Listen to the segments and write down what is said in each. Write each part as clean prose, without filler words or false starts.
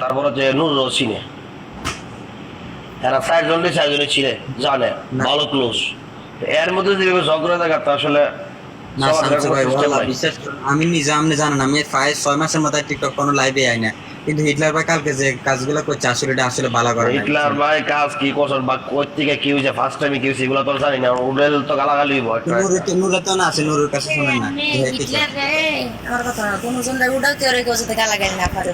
তারপরে যে নূর রসিনে এরা চারজনে ছিলে জানে ভালো ক্লোজ এর মধ্যে যেভাবে ঝগড়া দেখা তা আসলে না শামসু ভাই ওয়াল্লাহ বিশ্বাস করুন আমি নিজে আপনি জানেন আমি 6 মাসের মতো টিকটক কোনো লাইভে আই না কিন্তু হিটলার ভাই কালকে যে কাজগুলো করছে আসলে এটা আসলে ভালো করে হিটলার ভাই কাজ কি করছেন বা কোথা থেকে কি হয়েছে ফার্স্ট টাইমে কি হয়েছে এগুলো তো জানি না উড়েল তো গালাগালি হয় নুরে তো না আছে নুরের কাছে শুনেন না হিটলার রে আমার কথা না কোন জন উড়াও তেরে কোজে গালাগালি না পারে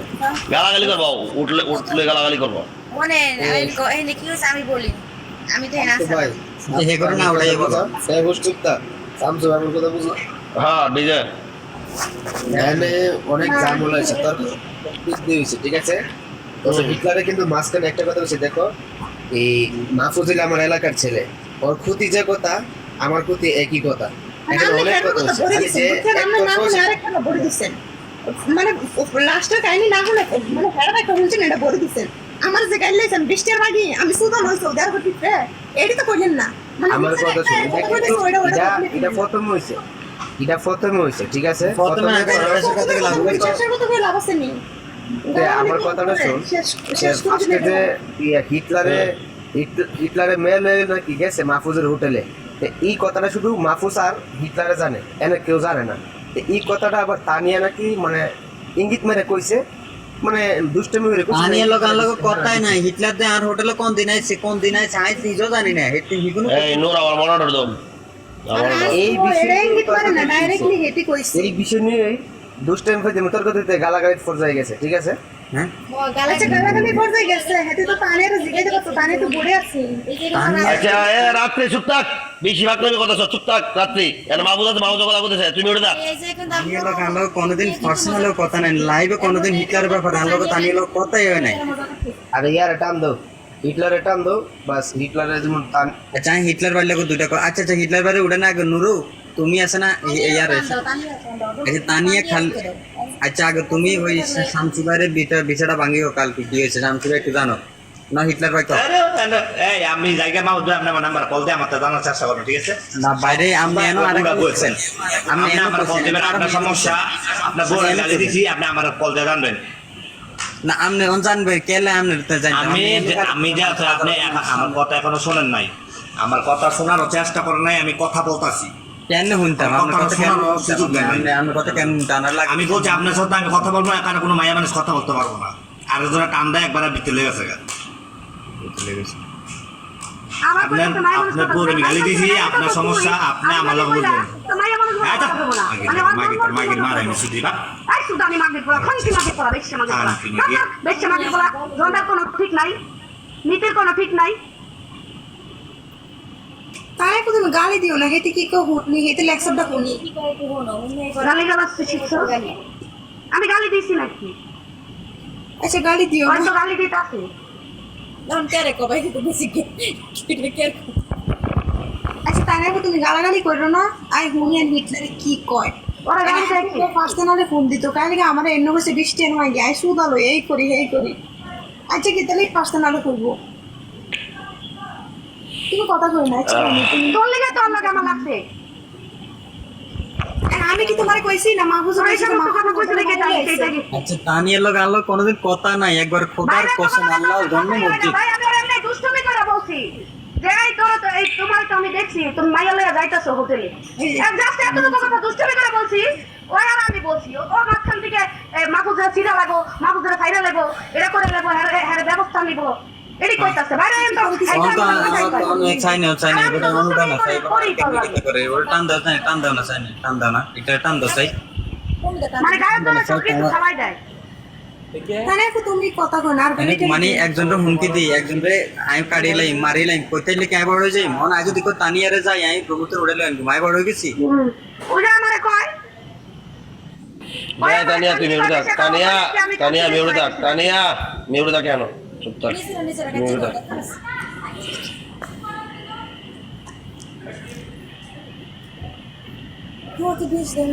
গালাগালি করবো উঠলে গালাগালি করবো মানে এই কি হইছে আমি বলি আমি তো না ভাই হে করে না ওটাই বলো সেই বস্তুটা শামসু ভাই আমার কথা বুঝো হ্যাঁ ডিজে এখানে অনেক ঝামেলা হয়েছে তোর বুঝতে হয়েছে ঠিক আছে তো হিটলারে কিন্তু মাঝখানে একটা কথা হচ্ছে দেখো এই মাহফুজুল আমার এলাকার ছেলে ওর ক্ষতি যে কথা আমার ক্ষতি একই কথা এখানে অনেক কথা হচ্ছে মানে লাস্টের কাহিনী না হলে মানে হেরা একটা বলছেন এটা বলে দিচ্ছেন আমার যে গাইড লাইছেন বৃষ্টির মাগি আমি সুদান হইছো দেড় কোটি এডি তো কইলেন না মানে আমার কথা শুনুন এটা প্রথম হইছে ঠিক আছে প্রথমে লাভ আছে নি আমার কথাটা শুন আজকে যে হিটলারে মেল নাকি গেছে মাহফুজের হোটেলে এই কথাটা শুধু মাহফুজ আর হিটলারে জানে এনে কেউ জানে না এই কথাটা আবার তানিয়া নাকি মানে ইঙ্গিত মেরে কইছে মানে দুষ্টমি করে কইছে তানিয়া লোক কথাই নাই হিটলার দে আর হোটেলে কোন দিন আইছে আই নিজেও জানি না হেটি হিগুনো এই নূর আমার মনে দাও এই বিষয়ে না ডাইরেক্টলি হেটি কইছে এই বিষয় নিয়ে দুষ্টমি করে তর্ক দিতে গালাগালি পর্যায়ে গেছে ঠিক আছে হ্যাঁ আচ্ছা গালাগালি করতে গেছে হেটি তো তানিয়ার জিগাইতে কত তানিয়া তো পড়ে আছে আচ্ছা এ রাত্রে চুপ থাক বেশি ভাগ করে কথা চুপ থাক রাত্রি এর মাহবুব আছে মাহবুব কথা বলতেছে তুমি উঠে যা এই যে কিন্তু তানিয়া লোক আমরা কোনোদিন পার্সোনালি কথা নাই লাইভে কোনোদিন হিটলারের ব্যাপারে আমরা তানিয়া লোক কথাই হয় নাই আরে ইয়ার টান দাও হিটলারে টান দাও বাস হিটলারে যেমন টান আচ্ছা হিটলার বাড়ি লোক দুইটা আচ্ছা হিটলার বাড়ি উঠে না আগে নুরু তুমি আছে না ইয়ার আচ্ছা তানিয়া খাল আচ্ছা আগে তুমি ওই শামসু ভাইয়ের বিষয়টা ভাঙিও কালকে কি হয়েছে শামসু ভাই একটু জানো না হিটলার ভাই তো এই আমি জায়গা মাহবুব ভাই আপনার নাম্বার কল দিয়ে আমার জানার চেষ্টা করুন ঠিক আছে না বাইরে আমি এনো আরেক বলছেন আমি আপনি আমার কল দিবেন আপনার সমস্যা আপনার বড় গালি দিছি আপনি আমার কল দিয়ে জানবেন না আপনি জানবে কেলে আপনি জানেন আমি যে আপনি আমার কথা এখনো শোনেন নাই আমার কথা শোনার চেষ্টা করেন নাই আমি কথা বলতাছি কেন শুনতাম আপনার কথা কেন আমার কথা কেন টানার লাগে আমি বলছি আপনার সাথে আমি কথা বলবো এখানে কোনো মায়া মানুষ কথা বলতে পারবো না আর ধরে টান দেয় একবার ভিতরে লেগে গেছে আপনার বড় গালি দিছি আপনার সমস্যা আপনি আমার লোক বলবেন মাগির মার আমি শুধু দিবা তাই কত গালি দিও না হেতে কি কো হুনি হেতে লেকচারটা কোনি কি করে কি হলো গালি গালাস শিখছো আমি গালি দিছি নাকি আচ্ছা গালি দিও না তো গালি দিতে আছে নাম কেরে কবাই তো বেশি কি কে আচ্ছা তাই না তুমি গালাগালি করো না আই হুনি আর হিটলারে কি কয় ওরা গালি দেয় কি পার্সোনালি ফোন দিত কারণ কি আমার এন্ন বসে বৃষ্টি এনে হয় আই সুদালো এই করি আচ্ছা কি তাহলে পার্সোনালি করব তুমি কথা কই না আচ্ছা তোর লাগা তো আমার কেমন লাগছে আমি কি তোমারে কইছি না মাহফুজ ভাই সাথে কথা কইতে লেগে তাই আচ্ছা তানিয়া লোক আলো কোনোদিন কথা নাই একবার খোদার কসম আল্লাহ জন্ম মসজিদ ভাই আমি এমনি দুষ্টমি করে বলছি যে এই তোর তো এই তোমার তো আমি দেখছি তুমি মাইয়া লইয়া যাইতাছো হোটেলে এক জাস্ট এত কথা দুষ্টমি করে বলছি ওই আর আমি বলছি ও মাঝখান থেকে মাহফুজের চিরা লাগো মাহফুজের ফাইরা লাগো এটা করে লাগো হ্যাঁ ব্যবস্থা নিব এডি কইতাছে বাইরে এন্ড অনেক চাইনা এটা অনুদান আছে করে ওর টান দাও না চাইনা না এটা টান দাও চাই মানে গায়ের জন্য সব কিছু খাওয়াই দেয় তাহলে তুমি কথা কই না আর মানে একজনের হুমকি দিই একজনের আমি কাড়িলাই মারিলাই কইতেইলে কে বড় হয়ে যাই মন আজ যদি কো তানিয়ারে যাই আমি প্রভুত্ব উড়াইলে আমি মাই বড় হয়ে গেছি ওটা আমারে কয় তানিয়া তুমি উড়ে থাক তানিয়া মেউড়ে থাক তানিয়া মেউড়ে থাক কেন চুপ থাক নিচে মেউড়ে থাক রাখা